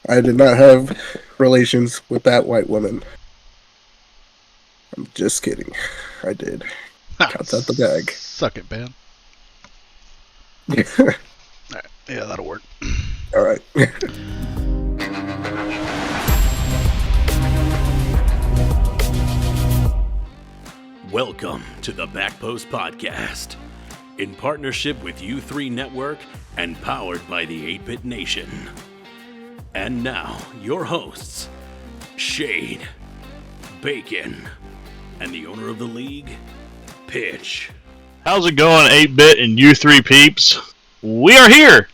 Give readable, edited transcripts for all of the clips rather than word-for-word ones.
I did not have relations with that white woman. I'm just kidding. I did. Ha, Counts out the bag. suck it, man. Alright, yeah, that'll work. All right. Welcome to the Backpost Podcast, in partnership with U3 Network and powered by the 8-Bit Nation. And now, your hosts, Shade, Bacon, and the owner of the league, Pitch. How's it going, 8-Bit and U3 peeps? We are here!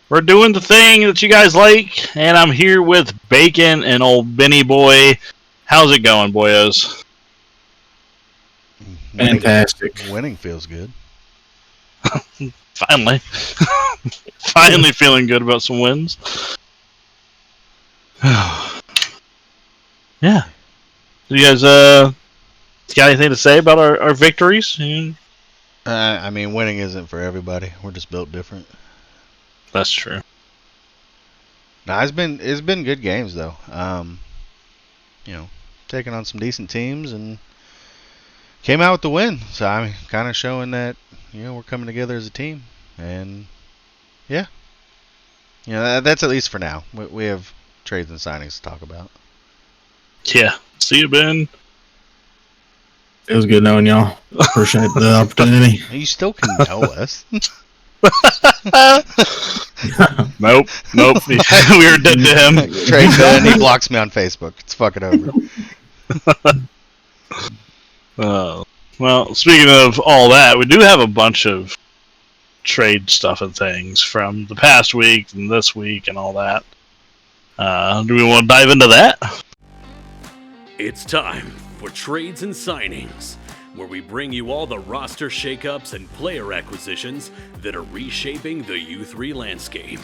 We're doing the thing that you guys like, and I'm here with Bacon and old Benny Boy. How's it going, boyos? Fantastic. Winning feels good. Finally. Finally feeling good about some wins. Yeah. Do you guys got anything to say about our victories? I mean, winning isn't for everybody. We're just built different. That's true. Nah, it's been good games though. Taking on some decent teams and came out with the win. So I'm kind of showing that we're coming together as a team, and that's at least for now. We have trades and signings to talk about. Yeah. See you, Ben. It was good knowing y'all. Appreciate the opportunity. You still can know us. Nope. We were dead to him. Trade Ben. He blocks me on Facebook. It's fucking over. Well, speaking of all that, we do have a bunch of trade stuff and things from the past week and this week and all that. Do we want to dive into that? It's time for Trades and Signings, where we bring you all the roster shakeups and player acquisitions that are reshaping the U3 landscape.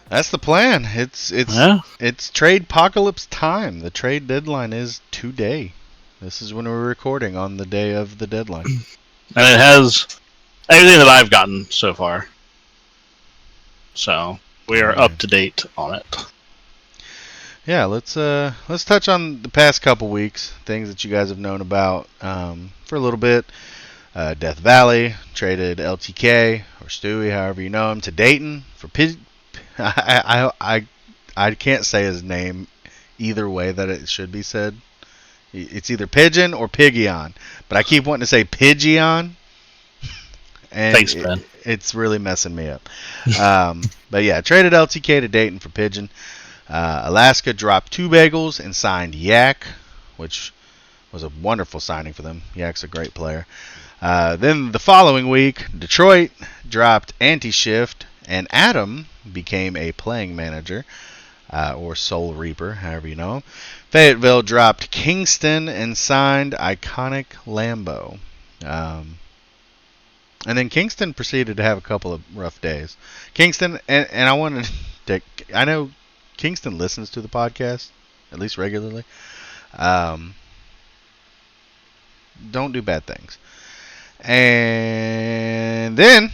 That's the plan. It's trade apocalypse time. The trade deadline is today. This is when we're recording on the day of the deadline. And it has everything that I've gotten so far. So we are up to date on it. Yeah, let's touch on the past couple weeks, things that you guys have known about for a little bit. Death Valley traded LTK or Stewie, however you know him, to Dayton for I can't say his name either way that it should be said. It's either Pigeon or Piggion, but I keep wanting to say Pidgeon. And thanks, Ben. It's really messing me up. But yeah, traded LTK to Dayton for Pigeon. Alaska dropped 2 bagels and signed Yak, which was a wonderful signing for them. Yak's a great player. Then the following week, Detroit dropped Anti-Shift, and Adam became a playing manager, or Soul Reaper, however you know. Fayetteville dropped Kingston and signed Iconic Lambo. And then Kingston proceeded to have a couple of rough days. Kingston, and I wanted to, I know Kingston listens to the podcast, at least regularly. Don't do bad things. And then...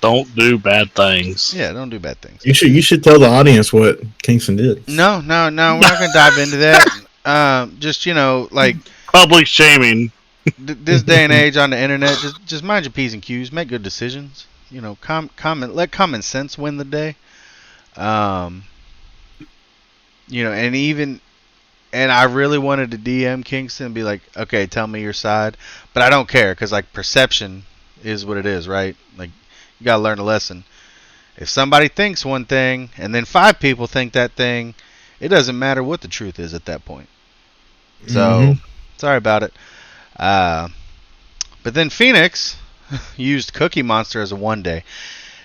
Don't do bad things. Yeah, don't do bad things. You should tell the audience what Kingston did. No, we're not going to dive into that. Just, like... Public shaming. This day and age on the internet, just mind your P's and Q's. Make good decisions. Let common sense win the day. And I really wanted to DM Kingston and be like, okay, tell me your side. But I don't care, because, like, perception is what it is, right? Like, you got to learn a lesson. If somebody thinks one thing, and then 5 people think that thing, it doesn't matter what the truth is at that point. So, sorry about it. But then Phoenix used Cookie Monster as a 1-day.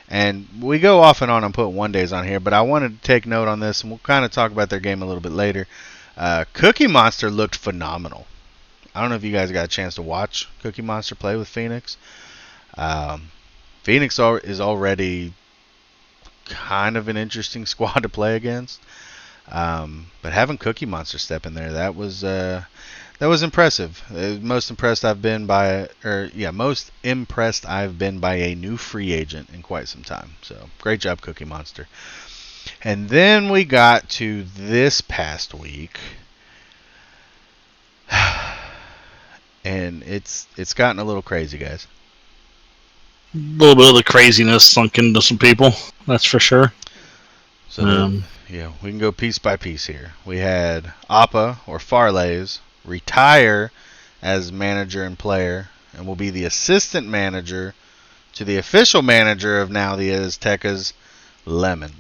And we go off and on and put 1-days on here, but I wanted to take note on this, and we'll kind of talk about their game a little bit later. Cookie Monster looked phenomenal. I don't know if you guys got a chance to watch Cookie Monster play with Phoenix. Phoenix is already kind of an interesting squad to play against. But having Cookie Monster step in there, that was impressive. Most impressed I've been by a new free agent in quite some time. So great job, Cookie Monster. And then we got to this past week. And it's gotten a little crazy, guys. A little bit of the craziness sunk into some people, that's for sure. So yeah, we can go piece by piece here. We had Appa or Farley's retire as manager and player, and will be the assistant manager to the official manager of now the Aztecas, Lemon.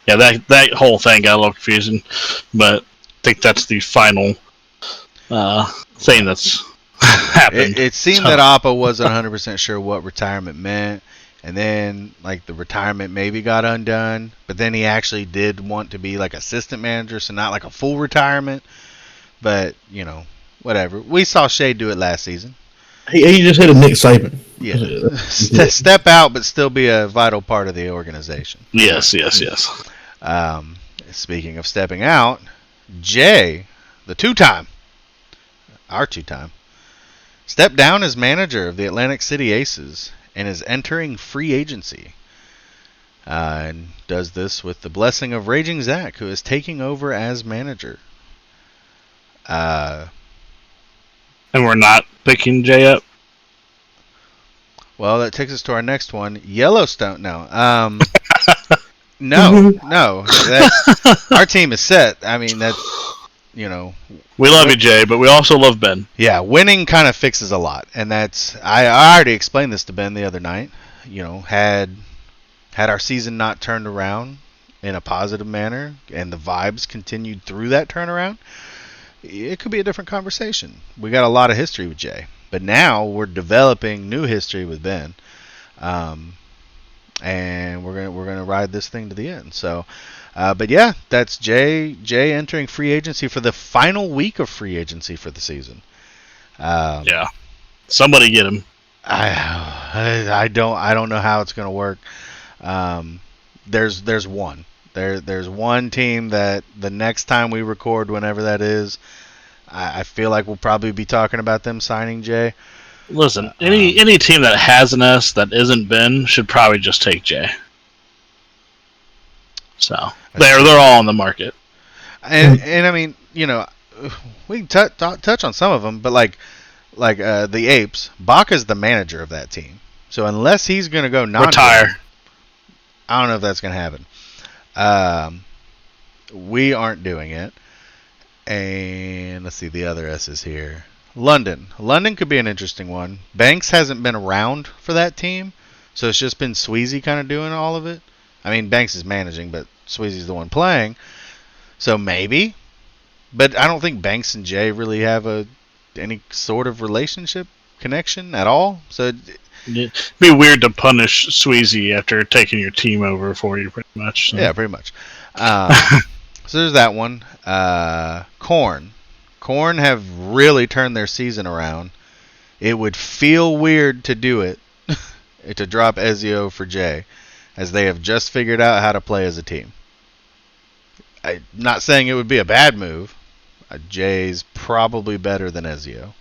Yeah, that whole thing got a little confusing, but I think that's the final thing that's happened. It seemed that Appa wasn't 100% sure what retirement meant, and then like the retirement maybe got undone, but then he actually did want to be like assistant manager, so not like a full retirement, but you know, whatever. We saw Shea do it last season. He just hit a Nick Saban. Yeah, step out, but still be a vital part of the organization. Yes. Speaking of stepping out, Jay, our two-time, stepped down as manager of the Atlantic City Aces and is entering free agency. And does this with the blessing of Raging Zach, who is taking over as manager. And we're not picking Jay up? Well, that takes us to our next one. Yellowstone. No. No. Our team is set. I mean, that's, you know. We love you, Jay, but we also love Ben. Yeah, winning kind of fixes a lot. And that's, I already explained this to Ben the other night. You know, had our season not turned around in a positive manner and the vibes continued through that turnaround, it could be a different conversation. We got a lot of history with Jay, but now we're developing new history with Ben, and we're gonna ride this thing to the end. So, but yeah, that's Jay entering free agency for the final week of free agency for the season. Yeah, somebody get him. I don't know how it's gonna work. There's one. There's one team that the next time we record, whenever that is, I feel like we'll probably be talking about them signing Jay. Listen, any team that has an S that isn't Ben should probably just take Jay. So they're all on the market. And I mean, you know, we can touch on some of them, but like the Apes, Baca's the manager of that team. So unless he's gonna go retire, I don't know if that's gonna happen. We aren't doing it. And let's see the other S's here. London could be an interesting one. Banks hasn't been around for that team, so it's just been Sweezy kind of doing all of it. I mean, Banks is managing, but Sweezy's the one playing. So maybe. But I don't think Banks and Jay really have any sort of relationship connection at all. So it'd be weird to punish Sweezy after taking your team over for you, pretty much. So. Yeah, pretty much. So there's that one. Corn have really turned their season around. It would feel weird to do it, to drop Ezio for Jay, as they have just figured out how to play as a team. I'm not saying it would be a bad move. Jay's probably better than Ezio.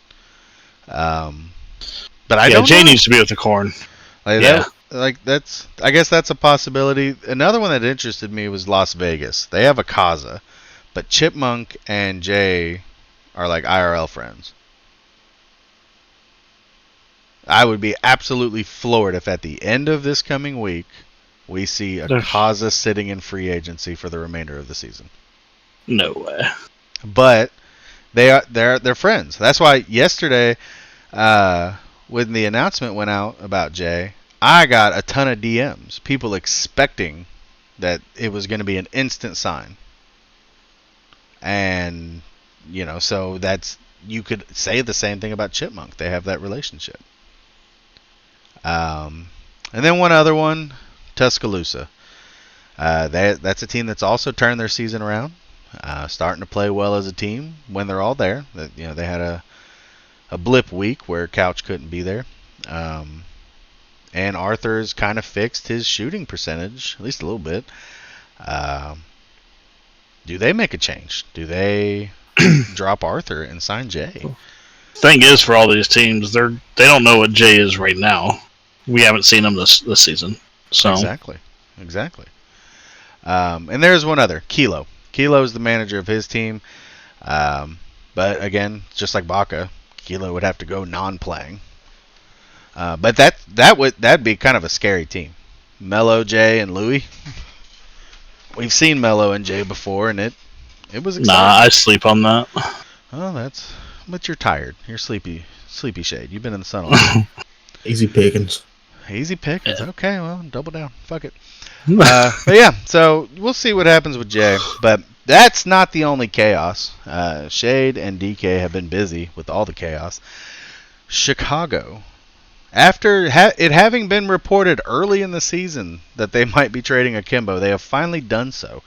But I don't Jay know. needs to be with the Corn. I guess that's a possibility. Another one that interested me was Las Vegas. They have a Kaza, but Chipmunk and Jay are like IRL friends. I would be absolutely floored if at the end of this coming week we see a Kaza sitting in free agency for the remainder of the season. No way. But they're friends. That's why yesterday, when the announcement went out about Jay, I got a ton of DMs. People expecting that it was going to be an instant sign. And, you know, so you could say the same thing about Chipmunk. They have that relationship. And then one other one, Tuscaloosa. That's a team that's also turned their season around. Starting to play well as a team when they're all there. You know, they had a blip week where Couch couldn't be there. And Arthur's kind of fixed his shooting percentage, at least a little bit. Do they make a change? Do they drop Arthur and sign Jay? Thing is, for all these teams, they don't know what Jay is right now. We haven't seen him this season. So Exactly. exactly. And there's one other, Kilo. Kilo is the manager of his team. But again, just like Baca, Kilo would have to go non-playing. But that'd be kind of a scary team. Mello, Jay, and Louie. We've seen Mello and Jay before, and it was exciting. Nah, I sleep on that. Oh, but you're tired. You're sleepy shade. You've been in the sun all day. Easy pickings. Easy pickings. Okay, well, double down. Fuck it. But yeah, so we'll see what happens with Jay. But that's not the only chaos. Shade and DK have been busy with all the chaos. Chicago, after it having been reported early in the season that they might be trading Akimbo, they have finally done so.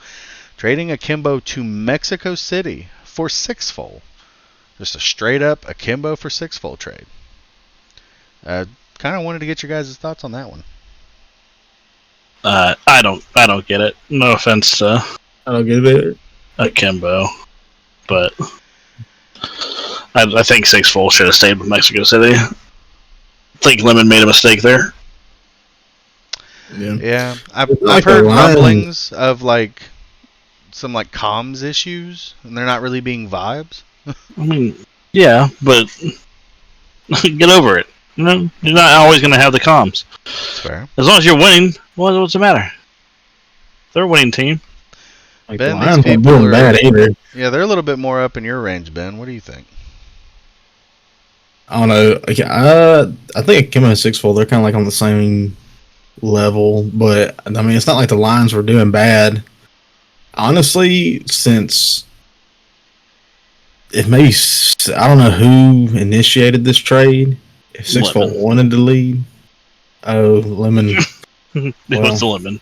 Trading Akimbo to Mexico City for six-fold. Just a straight-up Akimbo for six-fold trade. Kind of wanted to get your guys' thoughts on that one. I don't get it. No offense to I don't get it. Akimbo, but I think 6-4 should have stayed with Mexico City. I think Lemon made a mistake there. Yeah, I've heard rumblings of like some like comms issues, and they're not really being vibes. I mean, yeah, but get over it. You know, you're not always going to have the comms. That's fair. As long as you're winning, what's the matter? They're a winning team. Like, Ben, the these Lions weren't people doing bad either. Yeah, they're a little bit more up in your range, Ben. What do you think? I don't know. I think Akimbo and 6-4, they're kind of like on the same level, but I mean, it's not like the Lions were doing bad. Honestly, since if maybe I don't know who initiated this trade. If 6-4 wanted to lead, Lemon. It was the Lemon.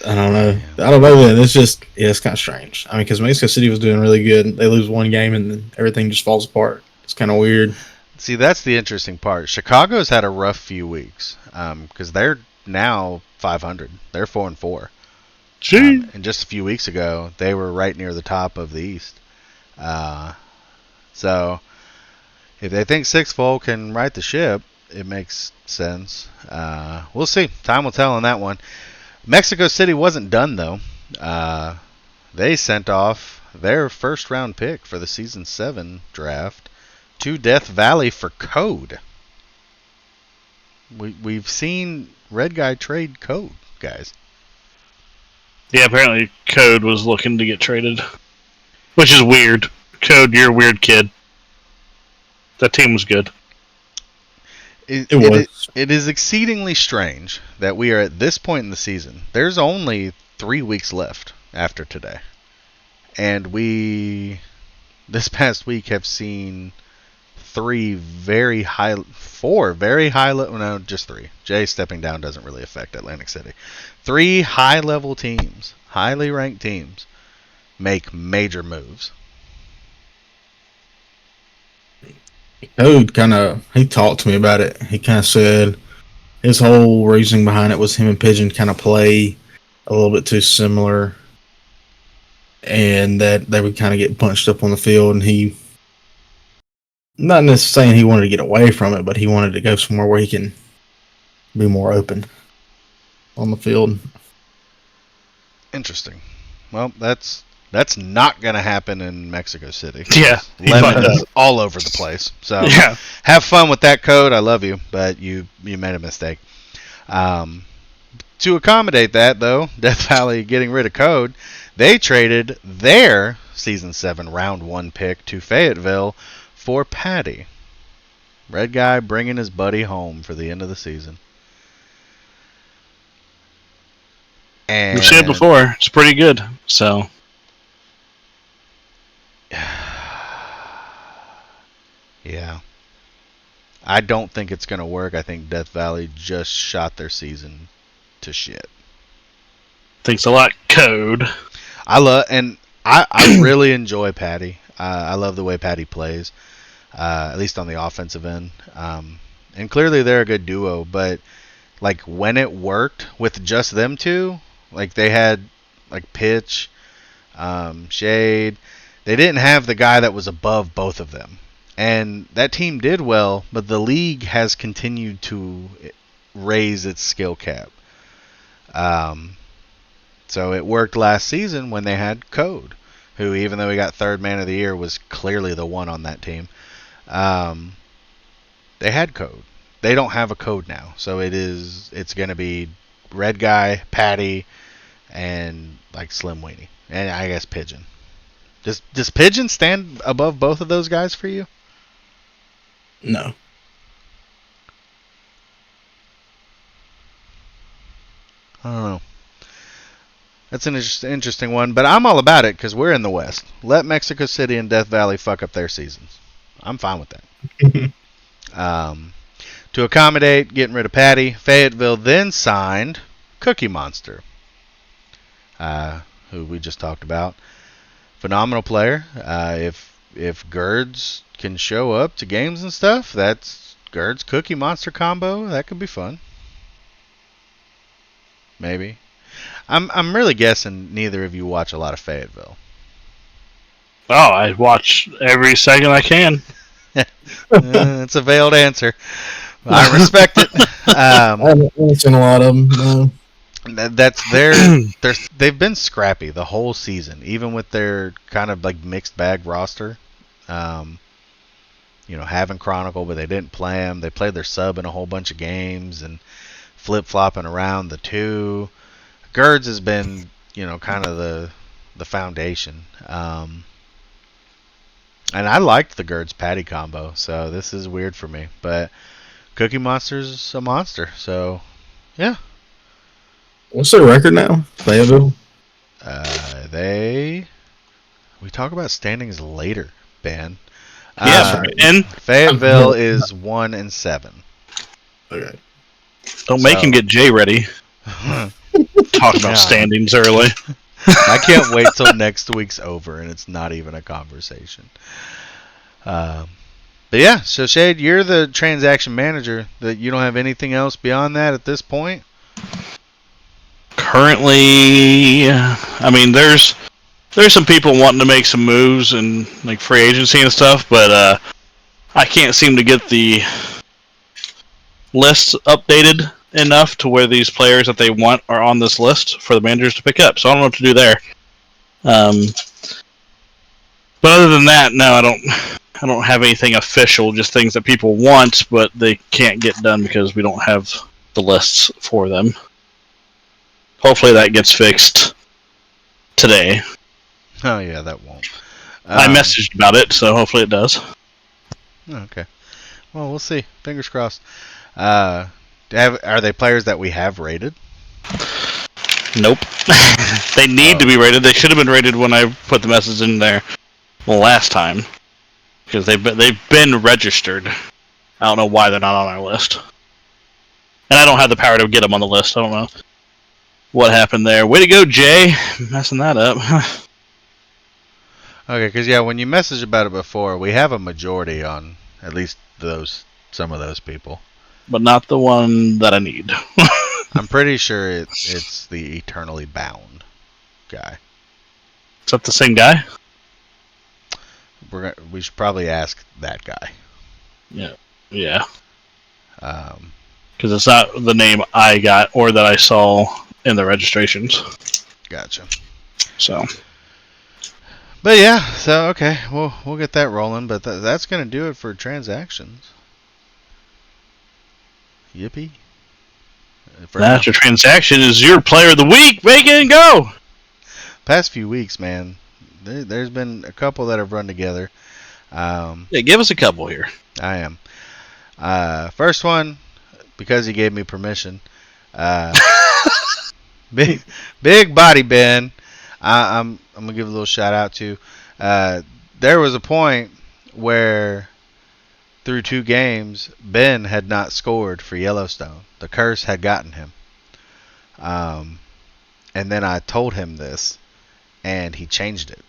I don't know. Then it's just it's kind of strange. I mean, because Mexico City was doing really good. They lose one game and then everything just falls apart. It's kind of weird. See, that's the interesting part. Chicago's had a rough few weeks because they're now 500. They're 4-4. And just a few weeks ago, they were right near the top of the East. So if they think 6-4 can right the ship, it makes sense. We'll see. Time will tell on that one. Mexico City wasn't done, though. They sent off their first-round pick for the Season 7 draft to Death Valley for Code. We've seen Red Guy trade Code, guys. Yeah, apparently Code was looking to get traded. Which is weird. Code, you're a weird kid. That team was good. It is exceedingly strange that we are at this point in the season. There's only 3 weeks left after today. And we, this past week, have seen four very high, no, just 3. Jay stepping down doesn't really affect Atlantic City. 3 high-level teams, highly ranked teams, make major moves. Code he talked to me about it. He kind of said his whole reasoning behind it was him and Pigeon kind of play a little bit too similar, and that they would kind of get bunched up on the field. And he, not necessarily saying he wanted to get away from it, but he wanted to go somewhere where he can be more open on the field. Interesting. Well, that's not going to happen in Mexico City. Yeah. Lemon is all over the place. So yeah. Have fun with that Code. I love you, but you made a mistake. To accommodate that, though, Death Valley getting rid of Code, they traded their Season 7 Round 1 pick to Fayetteville for Patty. Red Guy bringing his buddy home for the end of the season. And we've seen it before. It's pretty good. So yeah. I don't think it's going to work. I think Death Valley just shot their season to shit. Thanks a lot, Code. I really enjoy Patty. I love the way Patty plays, at least on the offensive end. And clearly they're a good duo, but like when it worked with just them two, like they had like Pitch, Shade, they didn't have the guy that was above both of them. And that team did well, but the league has continued to raise its skill cap. So it worked last season when they had Code, who, even though he got third man of the year, was clearly the one on that team. They had Code. They don't have a Code now, so it's going to be Red Guy, Patty, and like Slim Weenie, and I guess Pigeon. Does Pigeon stand above both of those guys for you? No. I don't know. That's an interesting one, but I'm all about it because we're in the West. Let Mexico City and Death Valley fuck up their seasons. I'm fine with that. To accommodate getting rid of Patty, Fayetteville then signed Cookie Monster, who we just talked about. Phenomenal player. If Gerds can show up to games and stuff, that's Gerds Cookie Monster combo. That could be fun. Maybe. I'm really guessing neither of you watch a lot of Fayetteville. Oh, I watch every second I can. It's a veiled answer. I respect it. I haven't seen a lot of them. No. They've been scrappy the whole season, even with their kind of like mixed bag roster. Having Chronicle, but they didn't play them. They played their sub in a whole bunch of games and flip flopping around the two. Gerds has been, kind of the foundation. And I liked the Gerds Patty combo, so this is weird for me. But Cookie Monster's a monster, so yeah. What's their record now? Fayetteville? We talk about standings later, Ben. Yeah, and Fayetteville is 1-7. Okay. Don't make him get Jay ready. Talk about standings early. I can't wait till next week's over and it's not even a conversation. But yeah, so Shade, you're the transaction manager. That you don't have anything else beyond that at this point? Currently, I mean, there's some people wanting to make some moves and like free agency and stuff, but I can't seem to get the lists updated enough to where these players that they want are on this list for the managers to pick up. So I don't know what to do there. But other than that, no, I don't have anything official. Just things that people want, but they can't get done because we don't have the lists for them. Hopefully that gets fixed today. Oh yeah, that won't. I messaged about it, so hopefully it does. Okay. Well, we'll see. Fingers crossed. Are they players that we have rated? Nope. They need to be rated. They should have been rated when I put the message in there last time, because they've been registered. I don't know why they're not on our list, and I don't have the power to get them on the list. I don't know what happened there. Way to go, Jay, messing that up. Okay, because yeah, when you messaged about it before, we have a majority on at least some of those people, but not the one that I need. I'm pretty sure it's the Eternally Bound guy. Is that the same guy? We should probably ask that guy. Yeah. Because it's not the name I got or that I saw in the registrations. Gotcha. So. But yeah, so okay, we'll get that rolling. But that's gonna do it for transactions. Yippee! That's your transaction. Is your player of the week? Make it and go. Past few weeks, man, there's been a couple that have run together. Yeah, give us a couple here. I am. First one, because he gave me permission. Big body Ben. I'm gonna give a little shout out to. There was a point where through 2 games, Ben had not scored for Yellowstone. The curse had gotten him. And then I told him this, and he changed it.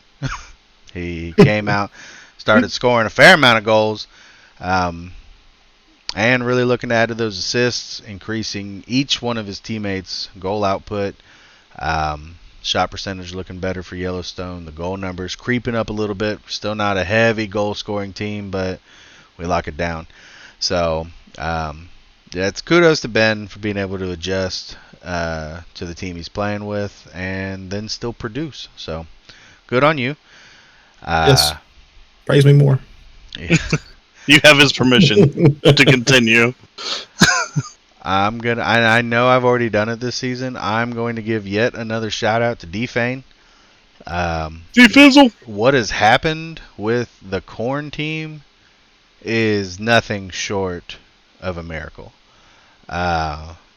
He came out, started scoring a fair amount of goals, and really looking to add to those assists, increasing each one of his teammates' goal output. Shot percentage looking better for Yellowstone. The goal numbers creeping up a little bit. Still not a heavy goal scoring team, but we lock it down. So it's kudos to Ben for being able to adjust to the team he's playing with and then still produce. So good on you. Yes. Praise me more. Yeah. You have his permission to continue. I know I've already done it this season. I'm going to give yet another shout out to D-Fane. D-Fizzle. What has happened with the Corn team is nothing short of a miracle.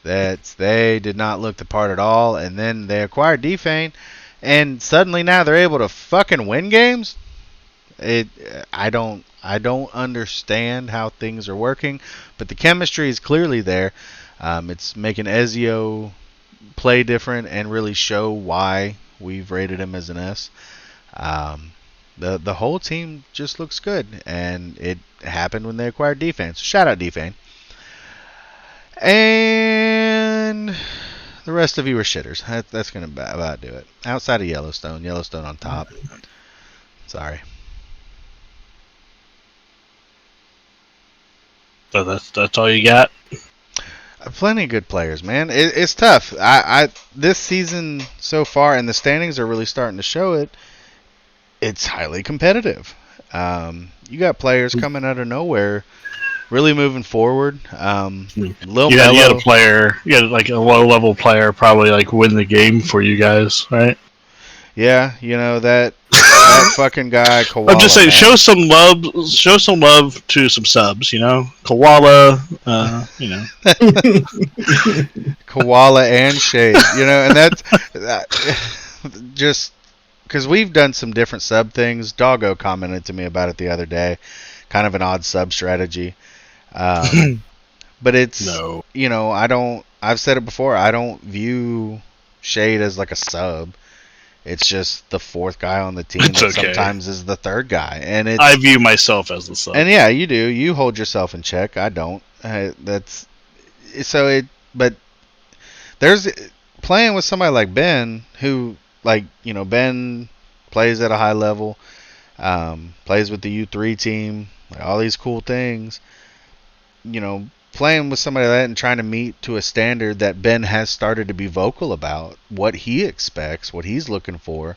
They did not look the part at all, and then they acquired D-Fane, and suddenly now they're able to fucking win games. I don't understand how things are working, but the chemistry is clearly there. It's making Ezio play different and really show why we've rated him as an S. The whole team just looks good, and it happened when they acquired D-Fane. So shout out D-Fane. And the rest of you are shitters. That's going to about do it. Outside of Yellowstone on top. Sorry. So that's all you got? Plenty of good players, man. It's tough. I this season so far, and the standings are really starting to show it. It's highly competitive. You got players coming out of nowhere, really moving forward. You had a player, you had like a low level player, probably like win the game for you guys, right? Yeah, you know that fucking guy Koala. I'm just saying, man. show some love to some subs. You know, Koala. You know, Koala and Shade. You know, and that's just because we've done some different sub things. Doggo commented to me about it the other day. Kind of an odd sub strategy. But it's you know, I've said it before. I don't view Shade as like a sub. It's just the fourth guy on the team that sometimes is the third guy, and I view myself as the sub. And yeah, you do. You hold yourself in check. I don't. But there's playing with somebody like Ben, who Ben plays at a high level, plays with the U3 team, like all these cool things. You know, playing with somebody like that and trying to meet to a standard that Ben has started to be vocal about, what he expects, what he's looking for.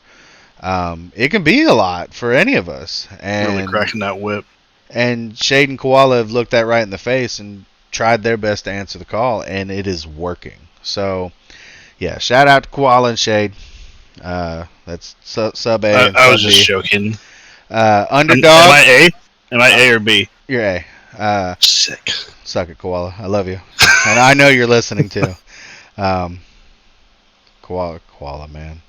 It can be a lot for any of us. And really cracking that whip. And Shade and Koala have looked that right in the face and tried their best to answer the call, and it is working. So, yeah, shout out to Koala and Shade. That's sub A. I was just joking. Underdog. Am I A? Am I A or B? You're A. Sick. Suck it, Koala. I love you. And I know you're listening too. Koala, man.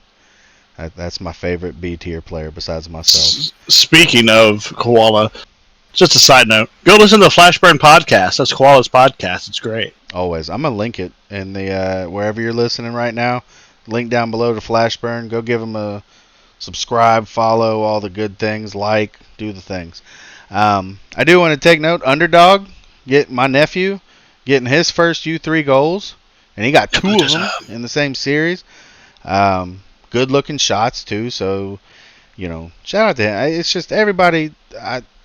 That's my favorite B tier player besides myself. Speaking of Koala, just a side note, go listen to the Flashburn podcast. That's Koala's podcast. It's great. Always. I'm going to link it in the wherever you're listening right now. Link down below to Flashburn. Go give them a subscribe, follow, all the good things, like, do the things. I do want to take note, Underdog, my nephew, getting his first U3 goals, and he got 2 of them in the same series. Good looking shots too, so you know, shout out to him. It's just everybody.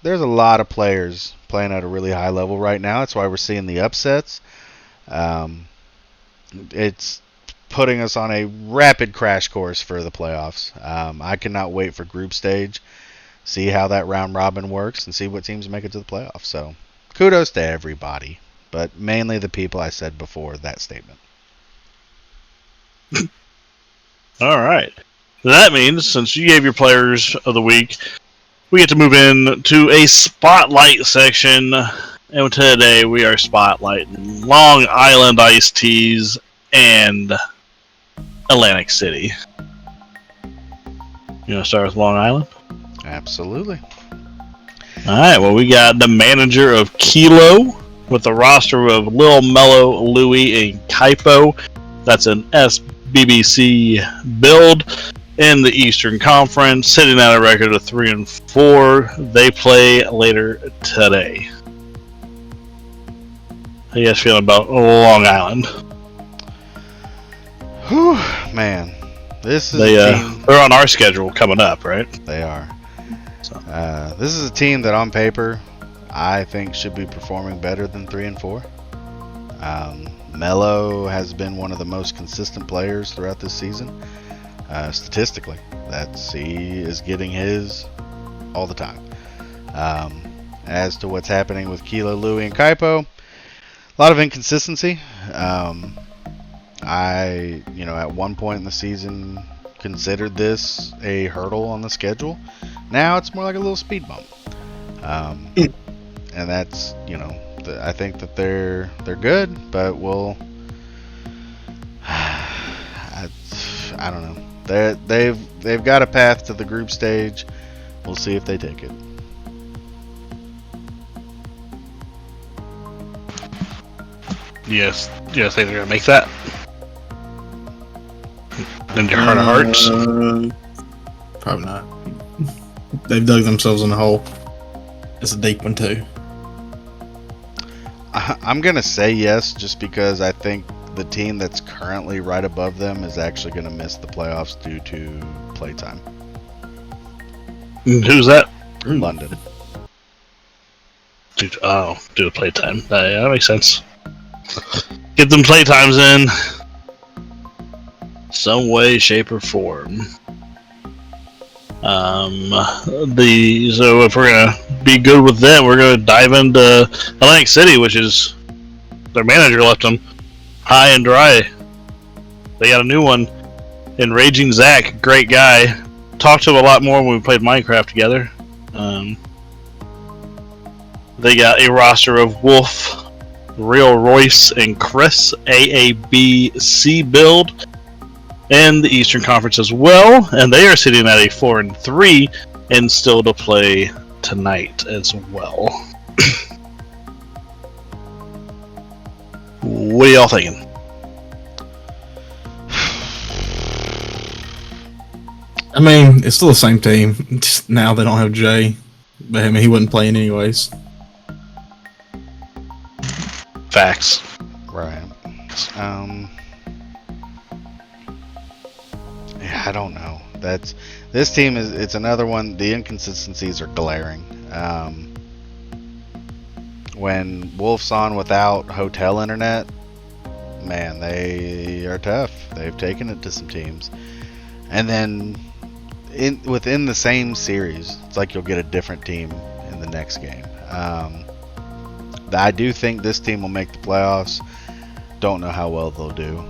There's a lot of players playing at a really high level right now. That's why we're seeing the upsets. It's putting us on a rapid crash course for the playoffs. I cannot wait for group stage, see how that round robin works, and see what teams make it to the playoffs. So kudos to everybody, but mainly the people I said before that statement. All right. So that means, since you gave your players of the week, we get to move in to a spotlight section. And today we are spotlighting Long Island Iced Teas and Atlantic City. You want to start with Long Island? Absolutely. All right. Well, we got the manager of Kilo with the roster of Lil Mello, Louie, and Kaipo. That's an SBBC build in the Eastern Conference, sitting at a record of 3-4. They play later today. How you guys feeling about Long Island? Whew, man, this is they're on our schedule coming up, right? They are. So. This is a team that on paper I think should be performing better than 3-4. Melo has been one of the most consistent players throughout this season. Statistically, he is getting his all the time. As to what's happening with Kilo, Louie, and Kaipo, a lot of inconsistency. At one point in the season, considered this a hurdle on the schedule. Now it's more like a little speed bump. And that's, I think that they're good, but I don't know. They've got a path to the group stage. We'll see if they take it. Yes, think they're gonna make that. In your heart of hearts, probably not. They've dug themselves in a hole. It's a deep one too. I'm gonna say yes, just because I think the team that's currently right above them is actually gonna miss the playoffs due to playtime. Who's that? London. Due to playtime. Yeah, that makes sense. Get them playtimes in some way, shape, or form. So if we're gonna be good with them, we're gonna dive into Atlantic City, which is their manager left them high and dry. They got a new one in Raging Zach, great guy. Talked to him a lot more when we played Minecraft together. They got a roster of Wolf, Real Royce, and Chris, AABC build, and the Eastern Conference as well. And they are sitting at a 4-3 and still to play tonight as well. What are y'all thinking? I mean, it's still the same team. Just now they don't have Jay, but I mean, he wouldn't play anyways. Facts. Right. Yeah, I don't know. This team it's another one. The inconsistencies are glaring. When Wolf's on without hotel internet, man, they are tough. They've taken it to some teams, and then within the same series, it's like you'll get a different team in the next game. I do think this team will make the playoffs. Don't know how well they'll do.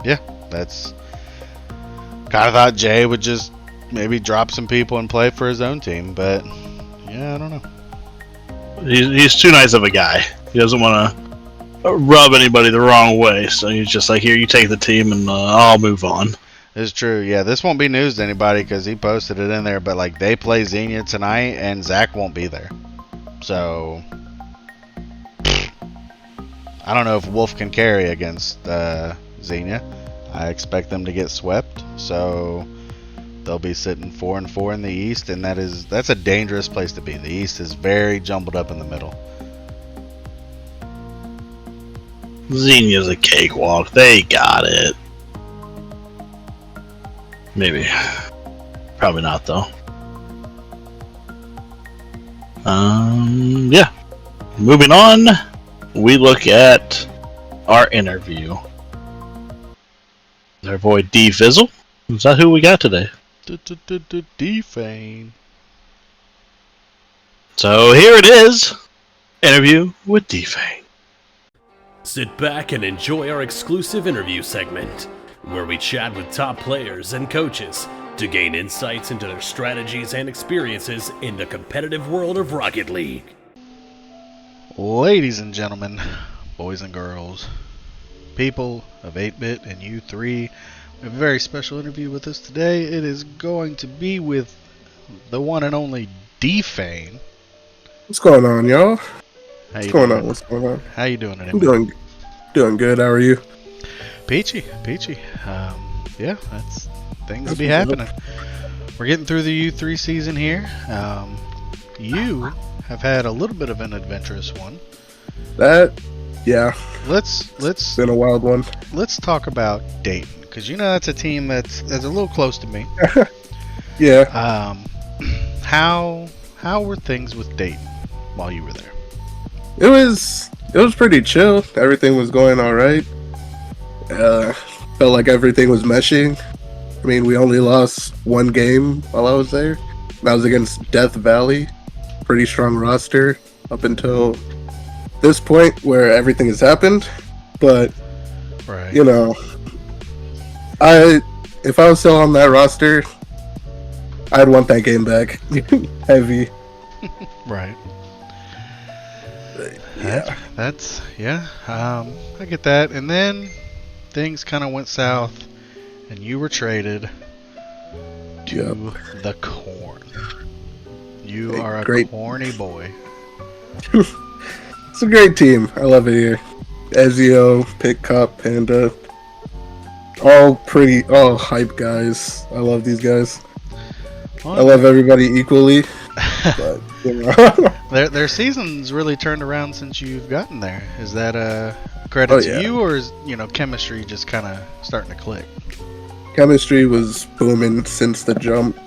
Yeah, that's kind of thought Jay would just maybe drop some people and play for his own team, but yeah, I don't know. He's too nice of a guy. He doesn't want to rub anybody the wrong way, so he's just like, here, you take the team, and I'll move on. It's true. Yeah, this won't be news to anybody because he posted it in there, but like they play Xenia tonight, and Zach won't be there. So I don't know if Wolf can carry against Xenia. I expect them to get swept, so they'll be sitting 4-4 in the East, and that's a dangerous place to be. The East is very jumbled up in the middle. Xenia's a cakewalk. They got it. Maybe. Probably not, though. Yeah. Moving on, we look at our interview. Our boy D Fizzle. Is that who we got today? D-Fane. So here it is. Interview with D-Fane. Sit back and enjoy our exclusive interview segment, where we chat with top players and coaches to gain insights into their strategies and experiences in the competitive world of Rocket League. Ladies and gentlemen, boys and girls, people of 8-Bit and U3, we have a very special interview with us today. It is going to be with the one and only D-Fane. What's going on, y'all? What's going on? How you doing today? I'm doing good. How are you? Peachy. Yeah, that's things be happening. We're getting through the U3 season here. You have had a little bit of an adventurous one. Yeah. Let's been a wild one. Let's talk about Dayton, because that's a team that's a little close to me. Yeah. How were things with Dayton while you were there? It was pretty chill. Everything was going all right. Uh, Felt like everything was meshing. I mean, we only lost one game while I was there. That was against Death Valley. Pretty strong roster up until this point where everything has happened. But Right. you know, if I was still on that roster, I'd want that game back. Heavy. Right. Yeah. That's yeah. I get that. And then things kind of went south, and you were traded to the Corn. You Hey, are a great. corny boy. It's a great team. I love it here. Ezio, Pit Cop, Panda. All hype guys. I love these guys. I love everybody equally. But, Their season's really turned around since you've gotten there. Is that a credit to you, or is chemistry just kind of starting to click? Chemistry was booming since the jump.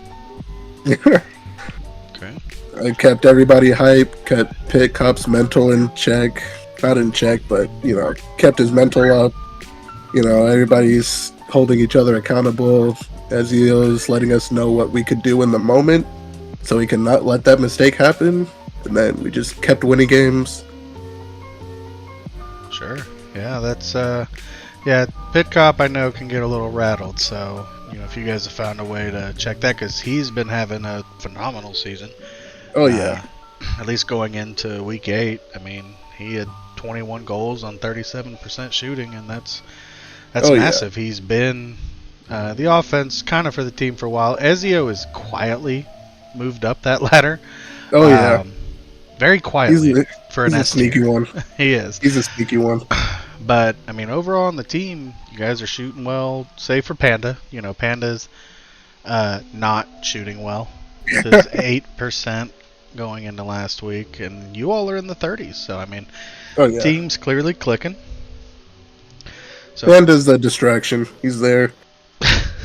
Okay. I kept everybody hype, kept Pit Cop's mental in check. Not in check, but, kept his mental up. Everybody's holding each other accountable. Ezio's letting us know what we could do in the moment, so we can not let that mistake happen. And then we just kept winning games. Sure. Yeah, that's Pit Cop I know can get a little rattled, so if you guys have found a way to check that, because he's been having a phenomenal season. Oh yeah. At least going into week 8, I mean, he had 21 goals on 37% shooting, and that's massive. Yeah. He's been the offense kind of for the team for a while. Ezio has quietly moved up that ladder. Oh yeah. Very quietly for an he's a sneaky one. He is. He's a sneaky one. But I mean, overall on the team, you guys are shooting well. Save for Panda. Panda's not shooting well. This is 8% going into last week, and you all are in the 30s. So I mean, team's clearly clicking. So Panda's the distraction. He's there.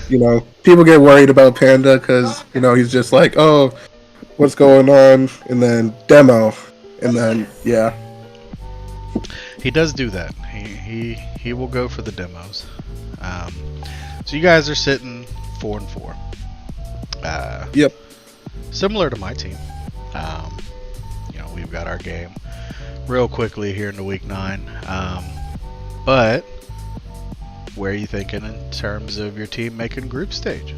People get worried about Panda because he's just like, oh, what's going on, and then demo, and then he does do that. He will go for the demos. So you guys are sitting 4-4. Yep. Similar to my team. We've got our game real quickly here into week 9. But where are you thinking in terms of your team making group stage?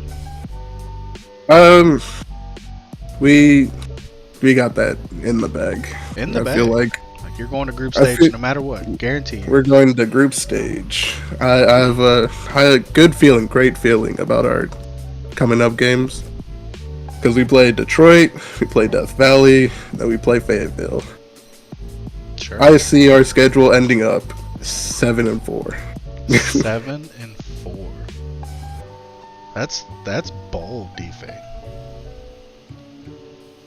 We got that in the bag. In the bag. I feel like you're going to group stage no matter what. Guarantee you. We're going to group stage. I have a good feeling, great feeling about our coming up games. Because we played Detroit, we played Death Valley, then we play Fayetteville. Sure. I see our schedule ending up 7-4. 7-4. That's bold, DFA.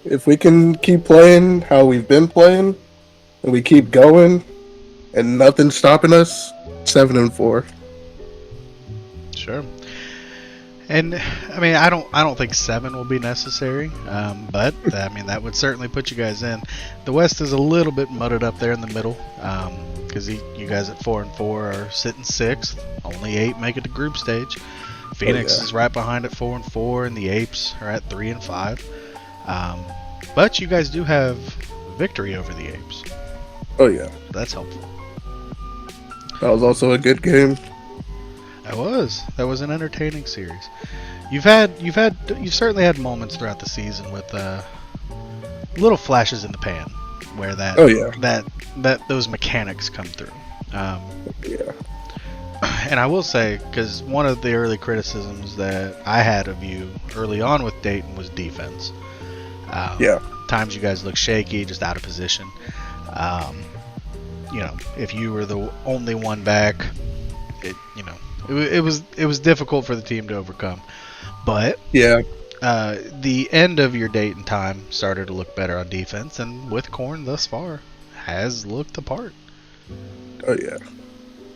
If we can keep playing how we've been playing, and we keep going, and nothing's stopping us, 7-4. Sure. And I mean, I don't think 7 will be necessary, but I mean that would certainly put you guys in. The West is a little bit mudded up there in the middle, because you guys at 4-4 are sitting 6th. Only 8 make it to group stage. Phoenix is right behind at 4-4, and the Apes are at 3-5. But you guys do have victory over the Apes. Oh yeah, that's helpful. That was also a good game. That was an entertaining series. You've certainly had moments throughout the season with little flashes in the pan where that those mechanics come through. And I will say, because one of the early criticisms that I had of you early on with Dayton was defense. Times you guys look shaky, just out of position. If you were the only one back, it was difficult for the team to overcome. But the end of your Dayton time started to look better on defense, and with Corn thus far has looked the part. Oh yeah,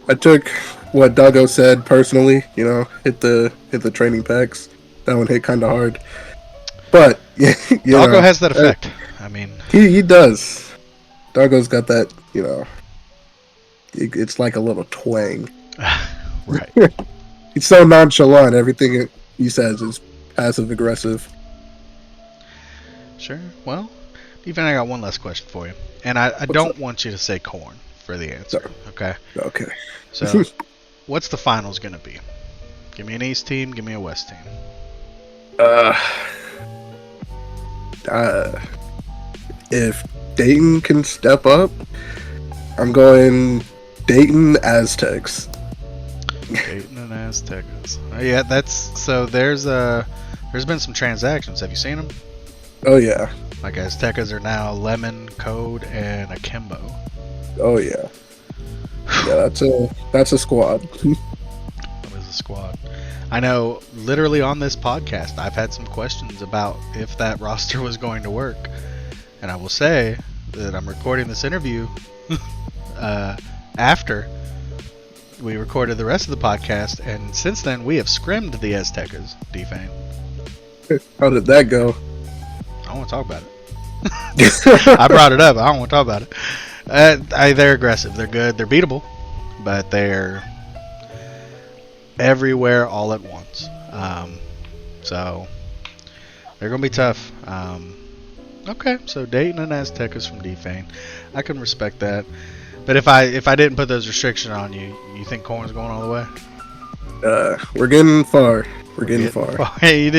I took what Doggo said personally. Hit the training packs. That one hit kind of hard. But Doggo has that effect. I mean, he does. Dargo's got that, it's like a little twang. Right. He's so nonchalant. Everything he says is passive aggressive. Sure. Well, even I got one last question for you, and I don't want you to say corn for the answer. Okay. Okay. So, what's the finals gonna be? Give me an East team. Give me a West team. If Dayton can step up, I'm going Dayton Aztecs. Dayton and Aztecas. Yeah, that's so. There's been some transactions. Have you seen them? Oh yeah. Like Aztecas are now Lemon, Code, and Akimbo. Oh yeah. Yeah, that's a squad. That is a squad. I know. Literally on this podcast, I've had some questions about if that roster was going to work, and I will say that I'm recording this interview after we recorded the rest of the podcast, and since then we have scrimmed the Aztecas. Defane. How did that go? I don't want to talk about it. I brought it up. I don't want to talk about it. They're aggressive. They're good. They're beatable, but they're everywhere all at once. So they're gonna be tough. Okay, so Dayton and Aztecas from Defane. I can respect that. But if I didn't put those restrictions on you, you think corn's going all the way? We're getting far. We're getting far. Hey, you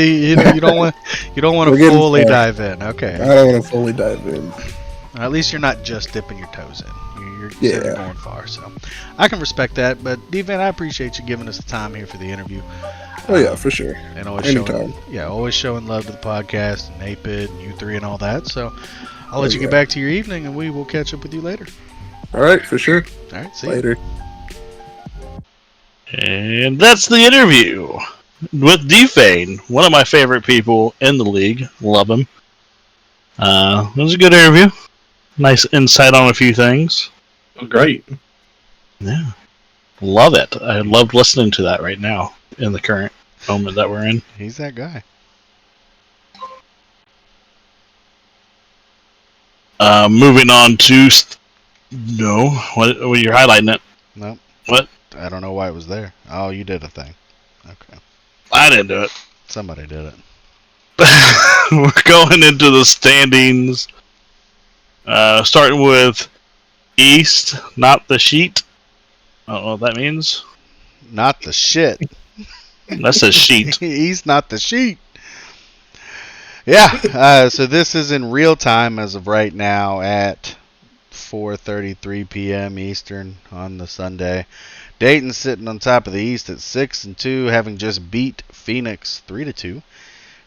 don't want to fully dive in. Okay. I don't want to fully dive in. At least you're not just dipping your toes in. You're going far, so I can respect that. But Devan, I appreciate you giving us the time here for the interview. Oh yeah, for sure. And always showing love to the podcast and 8-Bit and U3 and all that. So I'll let you get back to your evening, and we will catch up with you later. All right, for sure. All right, see you later. And that's the interview with Defane, one of my favorite people in the league. Love him. It was a good interview. Nice insight on a few things. Great. Yeah. Love it. I love listening to that right now in the current moment that we're in. He's that guy. Moving on to... No. What you're highlighting it? Nope. What? I don't know why it was there. Oh, you did a thing. Okay. I didn't do it. Somebody did it. We're going into the standings. Starting with East, not the sheet. I don't know what that means. Not the shit. That says sheet. East, not the sheet. Yeah. So this is in real time as of right now at 4:33 p.m. Eastern on the Sunday. Dayton's sitting on top of the East at 6-2, having just beat Phoenix 3-2.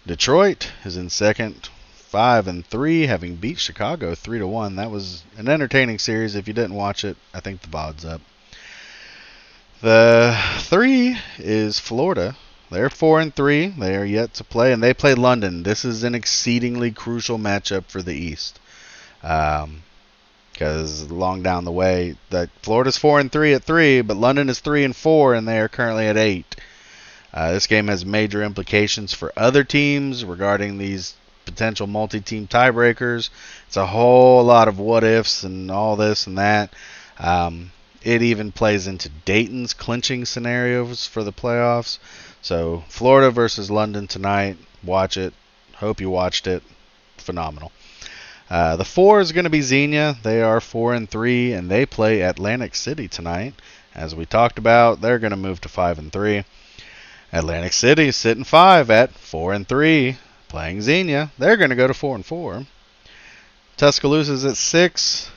Detroit is in second, 5-3, having beat Chicago 3-1. That was an entertaining series. If you didn't watch it, I think the VOD's up. The 3 is Florida. They're 4-3. They are yet to play, and they play London. This is an exceedingly crucial matchup for the East. Because long down the way, that Florida's 4-3 at 3, but London is 3-4, and they are currently at 8. This game has major implications for other teams regarding these potential multi-team tiebreakers. It's a whole lot of what ifs and all this and that. It even plays into Dayton's clinching scenarios for the playoffs. So Florida versus London tonight. Watch it. Hope you watched it. Phenomenal. The 4 is going to be Xenia. They are 4-3, and they play Atlantic City tonight. As we talked about, they're going to move to 5-3. Atlantic City is sitting 5 at 4-3, playing Xenia. They're going to go to 4-4. Tuscaloosa's at 6.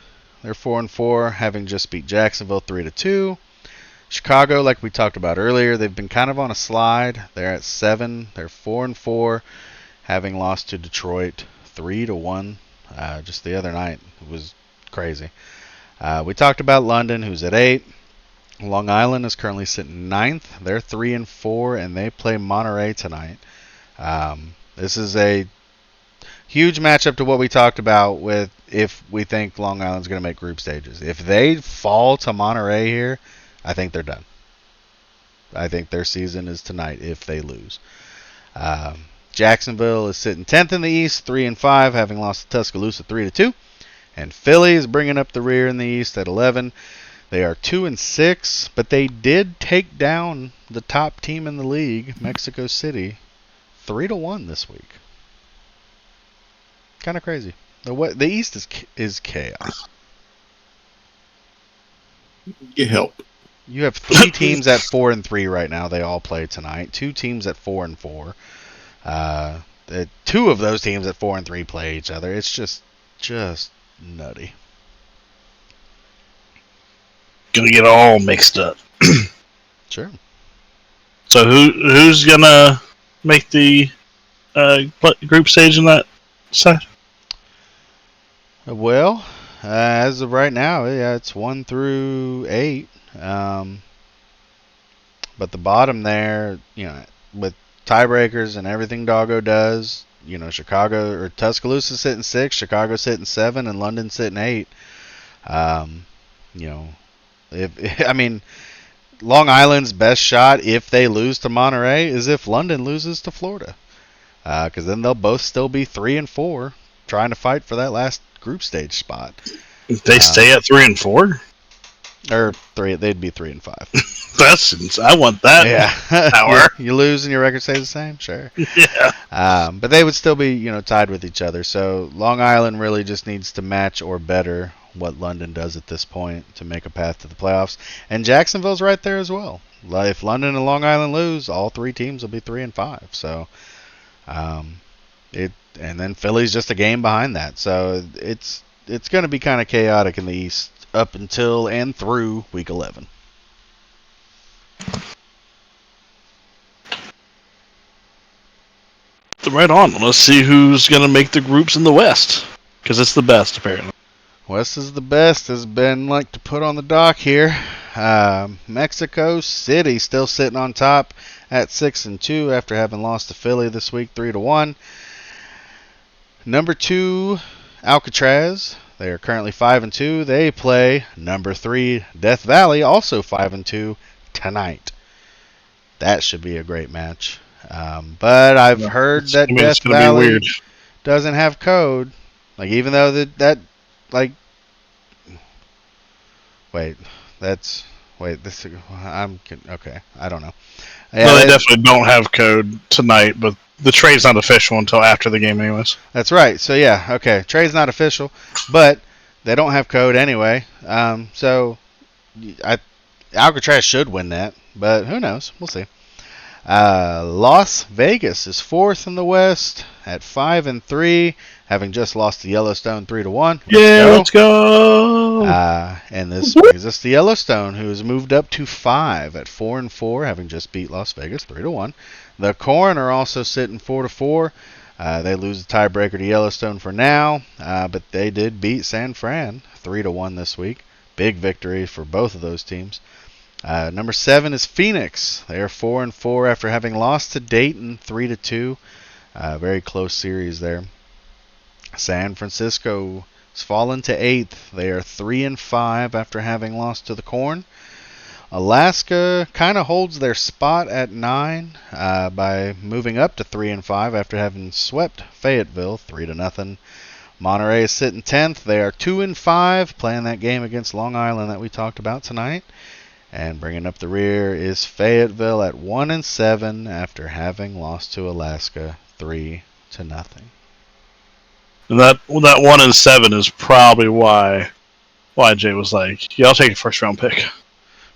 They're 4-4, having just beat Jacksonville 3-2. Chicago, like we talked about earlier, they've been kind of on a slide. They're at 7. They're 4-4, having lost to Detroit 3-1. Just the other night. It was crazy. We talked about London, who's at 8. Long Island is currently sitting 9th. They're 3-4, and they play Monterey tonight. This is a huge matchup to what we talked about with if we think Long Island's going to make group stages. If they fall to Monterey here, I think they're done. I think their season is tonight if they lose. Jacksonville is sitting 10th in the East, 3-5, having lost to Tuscaloosa 3-2. And Philly is bringing up the rear in the East at 11. They are 2-6, but they did take down the top team in the league, Mexico City, 3-1 this week. Kind of crazy. The East is chaos. Get help. You have 3 teams at 4-3 right now. They all play tonight. 2 teams at 4-4. 2 of those teams at 4-3 play each other. It's just nutty. Gonna get all mixed up. Sure. So who's gonna make the group stage in that side? Well, as of right now, yeah, it's 1 through 8. But the bottom there, with tiebreakers and everything Doggo does, Chicago or Tuscaloosa sitting 6, Chicago sitting 7, and London sitting 8. Long Island's best shot if they lose to Monterey is if London loses to Florida, because then they'll both still be 3-4, trying to fight for that last group stage spot. If they stay at 3 and 4, or 3, they'd be 3-5. I want that. Yeah, power. You lose and your record stays the same. Sure. Yeah. But they would still be, tied with each other. So Long Island really just needs to match or better what London does at this point to make a path to the playoffs. And Jacksonville's right there as well. If London and Long Island lose, all 3 teams will be 3-5. So, and then Philly's just a game behind that. So it's going to be kind of chaotic in the East up until and through week 11. Right on. Let's see who's going to make the groups in the West, because it's the best, apparently. West is the best, has been like to put on the dock here. Mexico City still sitting on top at 6-2 after having lost to Philly this week 3-1. Number 2, Alcatraz. They are currently 5-2. They play number 3, Death Valley, also 5-2 tonight. That should be a great match. But I've heard that Death Valley doesn't have code. Like, even though that okay. I don't know. Yeah, no, they definitely don't have code tonight, but the trade's not official until after the game, anyways. That's right. So yeah, okay. Trade's not official, but they don't have code anyway. So Alcatraz should win that, but who knows? We'll see. Las Vegas is 4th in the West at 5-3, having just lost to Yellowstone 3-1. Let's go! And this brings us to Yellowstone, who has moved up to 5 at 4-4, having just beat Las Vegas 3-1. The Corn are also sitting 4-4. They lose the tiebreaker to Yellowstone for now, but they did beat San Fran 3-1 this week. Big victory for both of those teams. Number 7 is Phoenix. They are 4-4 after having lost to Dayton 3-2. Very close series there. San Francisco has fallen to 8th. They are 3-5 after having lost to the Corn. Alaska kind of holds their spot at 9 by moving up to 3-5 after having swept Fayetteville 3-0. Monterey is sitting 10th. They are 2-5, playing that game against Long Island that we talked about tonight. And bringing up the rear is Fayetteville at 1-7 after having lost to Alaska 3-0. And that 1-7 is probably why Jay was like, "Yeah, I'll take a first round pick."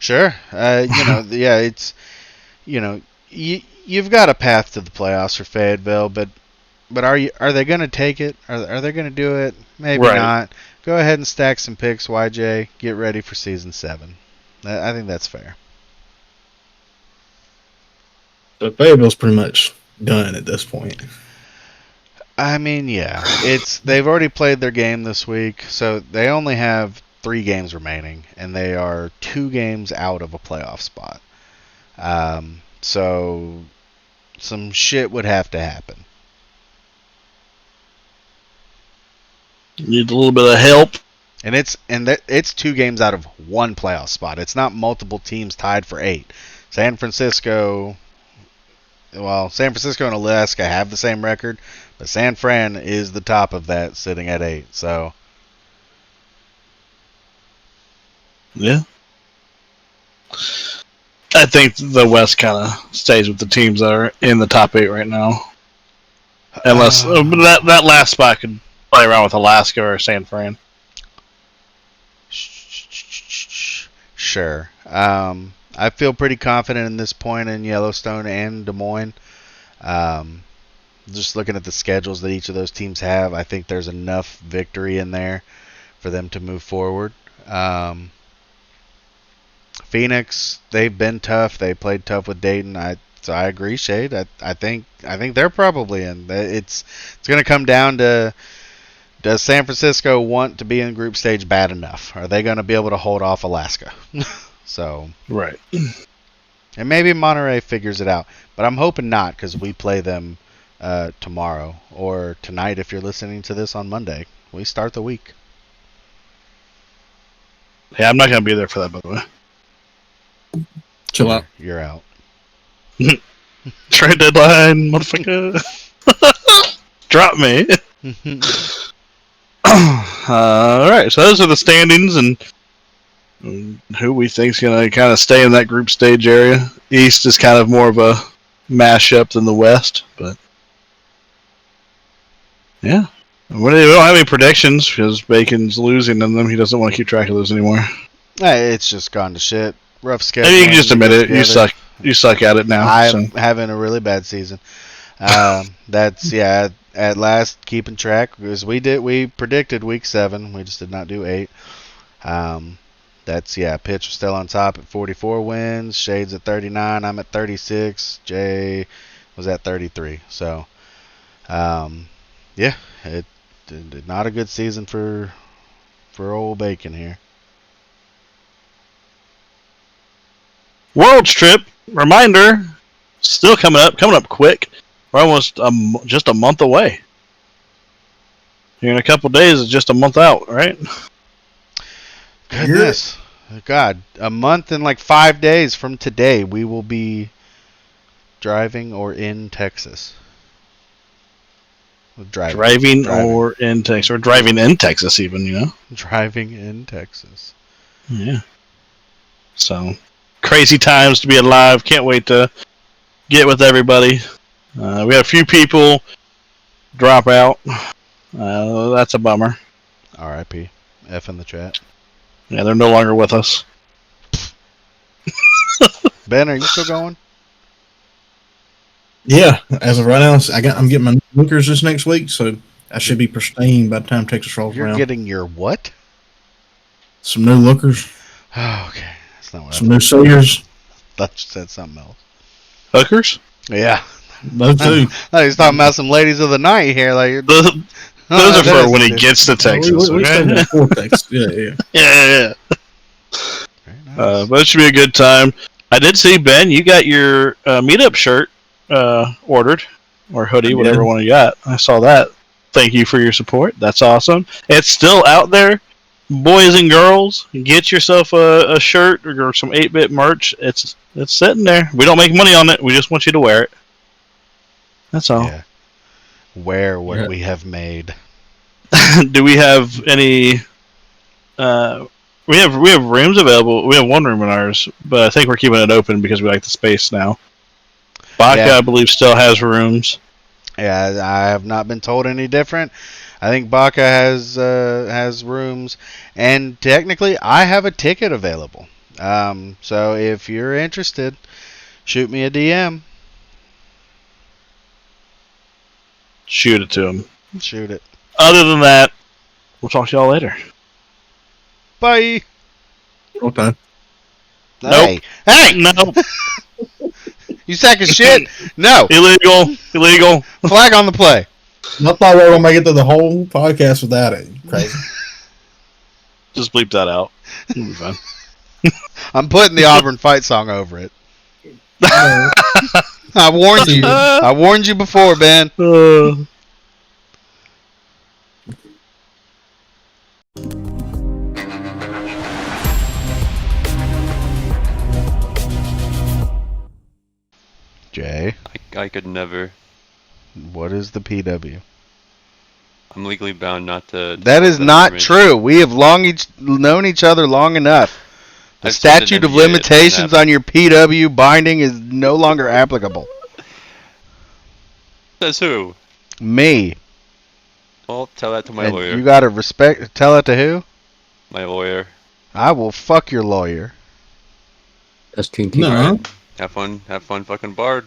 Sure, yeah, it's you've got a path to the playoffs for Fayetteville, but are they going to take it? Are they going to do it? Maybe right. Not. Go ahead and stack some picks, YJ. Get ready for season 7. I think that's fair. So Fayetteville's pretty much done at this point. I mean, yeah, they've already played their game this week, so they only have 3 games remaining, and they are 2 games out of a playoff spot. So some shit would have to happen. Need a little bit of help. And it's 2 games out of 1 playoff spot. It's not multiple teams tied for 8. San Francisco and Alaska have the same record, but San Fran is the top of that, sitting at 8. So Yeah. I think the West kind of stays with the teams that are in the top 8 right now. Unless that last spot could play around with Alaska or San Fran. Sure. I feel pretty confident in this point in Yellowstone and Des Moines. Just looking at the schedules that each of those teams have, I think there's enough victory in there for them to move forward. Phoenix, they've been tough. They played tough with Dayton. So I agree, Shade. I think they're probably in. It's going to come down to, does San Francisco want to be in group stage bad enough? Are they going to be able to hold off Alaska? So right. And maybe Monterey figures it out, but I'm hoping not, because we play them tomorrow or tonight if you're listening to this on Monday. We start the week. Yeah, I'm not going to be there for that, by the way. Chill out. You're out. Trade deadline, motherfucker. Drop me. Alright, so those are the standings and who we think's going to kind of stay in that group stage area. East is kind of more of a mashup than the West, but yeah. We don't have any predictions because Bacon's losing in them. He doesn't want to keep track of those anymore. It's just gone to shit. Rough schedule. You can just admit it. You suck at it now. I'm having a really bad season. That's at last keeping track, because we predicted week 7. We just did not do 8. Pitch was still on top at 44 wins. Shade's at 39. I'm at 36. Jay was at 33. So, it not a good season for old Bacon here. World's Trip, reminder, still coming up quick. We're almost just a month away. Here in a couple days, it's just a month out, right? Goodness. God, a month and like 5 days from today, we will be driving or in Texas. Driving or in Texas. Or driving in Texas even, you know? Driving in Texas. Yeah. So, crazy times to be alive. Can't wait to get with everybody. We had a few people drop out. That's a bummer. R.I.P. F in the chat. Yeah, they're no longer with us. Ben, are you still going? Yeah, as of right now, I'm getting my lookers this next week, so I should be pristine by the time Texas rolls around. You're getting your what? Some new lookers. Oh, okay. That's not what some new Sawyers. Thought you said something else. Hookers? Yeah. Those two. I was talking about some ladies of the night here. Like those are for when he gets to Texas. We before Texas. Yeah. Yeah. Very nice. But it should be a good time. I did see, Ben, you got your meetup shirt ordered, or hoodie, whatever one you got. I saw that. Thank you for your support. That's awesome. It's still out there. Boys and girls, get yourself a shirt or some 8-bit merch. It's sitting there. We don't make money on it. We just want you to wear it. That's all. Yeah. Wear what we have made. Do we have any? We have rooms available. We have one room in ours, but I think we're keeping it open because we like the space now. Baca, I believe, still has rooms. Yeah, I have not been told any different. I think Baca has rooms, and technically, I have a ticket available. So if you're interested, shoot me a DM. Shoot it to him. Shoot it. Other than that, we'll talk to y'all later. Bye. Okay. Hey. Hey! No. You sack of shit? No. Illegal. Flag on the play. I thought we were going to make it through the whole podcast without it. Crazy. Just bleep that out. It'll be fine. I'm putting the Auburn fight song over it. I warned you. I warned you before, Ben. Jay, I could never. what is the PW? I'm legally bound not to. That is not true. We have known each other long enough. The I've signed an statute of NDA, limitations on your PW binding is no longer applicable. Says who? Me. Well, tell that to my And lawyer. you gotta respect. Tell it to who? My lawyer. I will fuck your lawyer. That's kinky. No. Have fun fucking Bard.